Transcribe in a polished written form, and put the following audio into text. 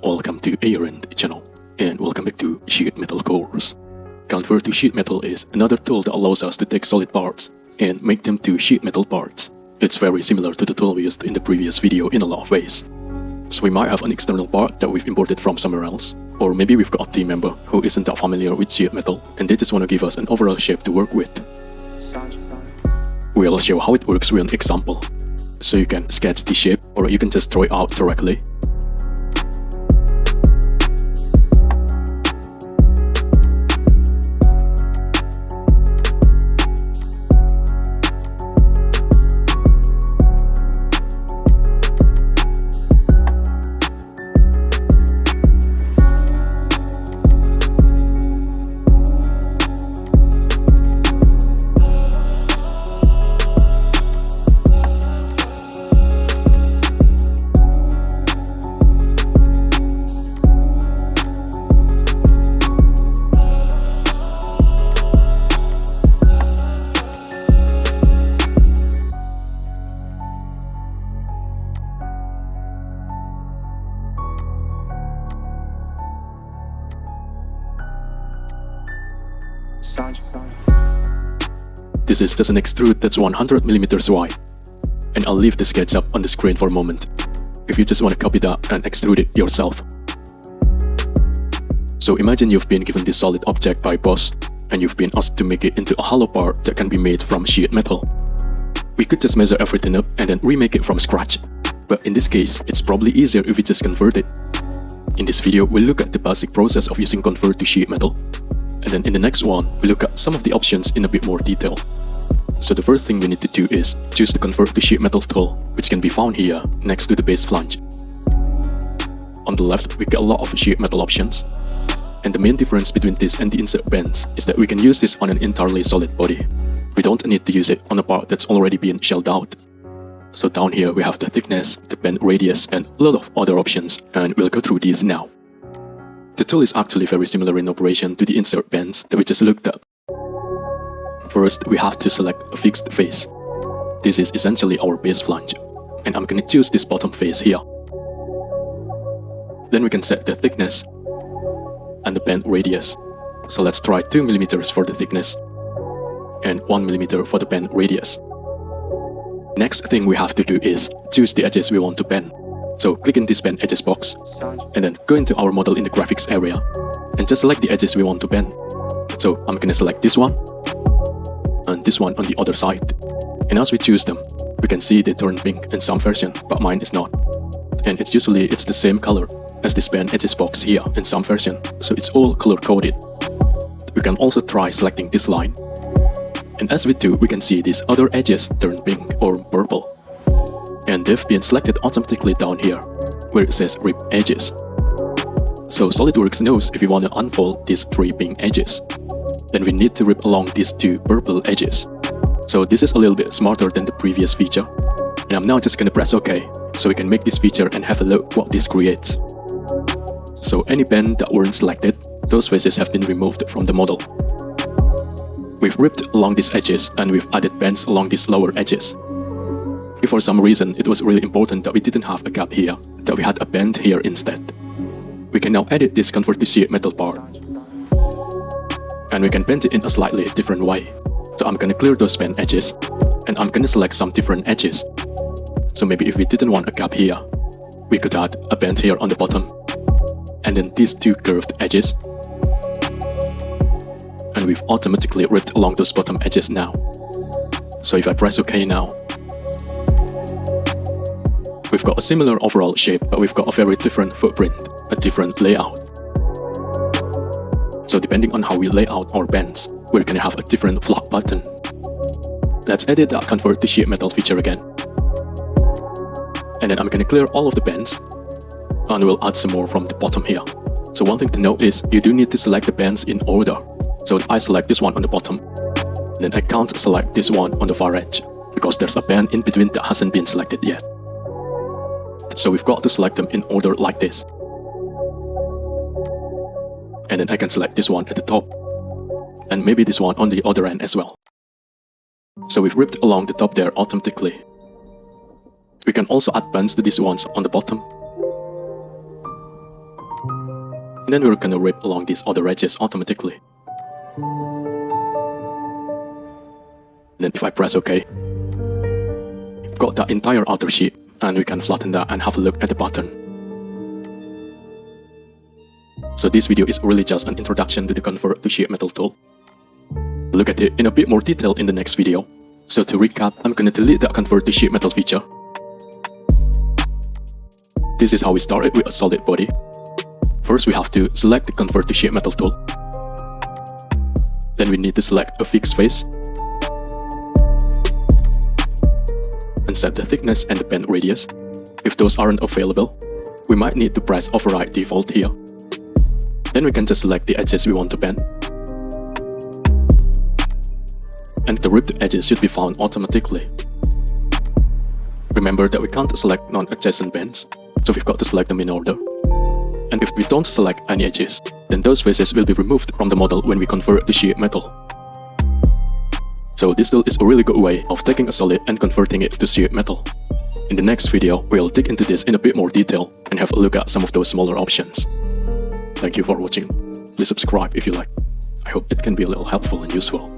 welcome to AER Int channel, and welcome back to sheet metal course. Convert to sheet metal is another tool that allows us to take solid parts and make them to sheet metal parts. It's very similar to the tool we used in the previous video in a lot of ways. So we might have an external part that we've imported from somewhere else, or maybe we've got a team member who isn't that familiar with sheet metal and they just want to give us an overall shape to work with. We'll show how it works with an example. So you can sketch the shape, or you can just draw it out directly. This is just an extrude that's 100mm wide, and I'll leave the sketch up on the screen for a moment if you just want to copy that and extrude it yourself. So imagine you've been given this solid object by boss, and you've been asked to make it into a hollow part that can be made from sheet metal. We could just measure everything up and then remake it from scratch, but in this case it's probably easier if we just convert it. In this video we'll look at the basic process of using convert to sheet metal, and then in the next one we'll look at some of the options in a bit more detail. So the first thing we need to do is choose the convert to sheet metal tool, which can be found here next to the base flange. On the left we get a lot of sheet metal options, and the main difference between this and the insert bends is that we can use this on an entirely solid body. We don't need to use it on a part that's already been shelled out. So down here we have the thickness, the bend radius, and a lot of other options, and we'll go through these now. The tool is actually very similar in operation to the insert bends that we just looked at. First, we have to select a fixed face. This is essentially our base flange, and I'm gonna choose this bottom face here. Then we can set the thickness and the bend radius. So let's try 2mm for the thickness and 1mm for the bend radius. Next thing we have to do is choose the edges we want to bend. So click in this bend edges box, and then go into our model in the graphics area and just select the edges we want to bend. So I'm gonna select this one and this one on the other side. And as we choose them, we can see they turn pink in some version, but mine is not. And it's the same color as this bend edges box here in some version, so it's all color coded. We can also try selecting this line. And as we do, we can see these other edges turn pink or purple. And they've been selected automatically down here, where it says rip edges. So Solidworks knows if we want to unfold these 3 pink edges, then we need to rip along these 2 purple edges. So this is a little bit smarter than the previous feature. And I'm now just gonna press OK, so we can make this feature and have a look what this creates. So any bend that weren't selected, those faces have been removed from the model. We've ripped along these edges, and we've added bends along these lower edges. If for some reason it was really important that we didn't have a gap here, that we had a bend here instead, we can now edit this convert to sheet metal part, and we can bend it in a slightly different way. So I'm gonna clear those bend edges, and I'm gonna select some different edges. So maybe if we didn't want a gap here, we could add a bend here on the bottom, and then these 2 curved edges. And we've automatically ripped along those bottom edges now. So if I press OK now, we've got a similar overall shape, but we've got a very different footprint, a different layout. So depending on how we lay out our bends, we're gonna have a different flat button. Let's edit that convert to sheet metal feature again. And then I'm gonna clear all of the bends, and we'll add some more from the bottom here. So one thing to note is you do need to select the bends in order. So if I select this one on the bottom, then I can't select this one on the far edge, because there's a bend in between that hasn't been selected yet. So we've got to select them in order like this. And then I can select this one at the top, and maybe this one on the other end as well. So we've ripped along the top there automatically. We can also add bends to these ones on the bottom. Then we're gonna rip along these other edges automatically. Then if I press OK, got the entire outer sheet, and we can flatten that and have a look at the pattern. So this video is really just an introduction to the Convert to Sheet Metal tool. Look at it in a bit more detail in the next video. So to recap, I'm gonna delete the Convert to Sheet Metal feature. This is how we started with a solid body. First we have to select the Convert to Sheet Metal tool. Then we need to select a fixed face and set the thickness and the bend radius. If those aren't available, we might need to press Override Default here. Then we can just select the edges we want to bend. And the ripped edges should be found automatically. Remember that we can't select non-adjacent bends, so we've got to select them in order. And if we don't select any edges, then those faces will be removed from the model when we convert to sheet metal. So this tool is a really good way of taking a solid and converting it to sheet metal. In the next video, we'll dig into this in a bit more detail and have a look at some of those smaller options. Thank you for watching. Please subscribe if you like. I hope it can be a little helpful and useful.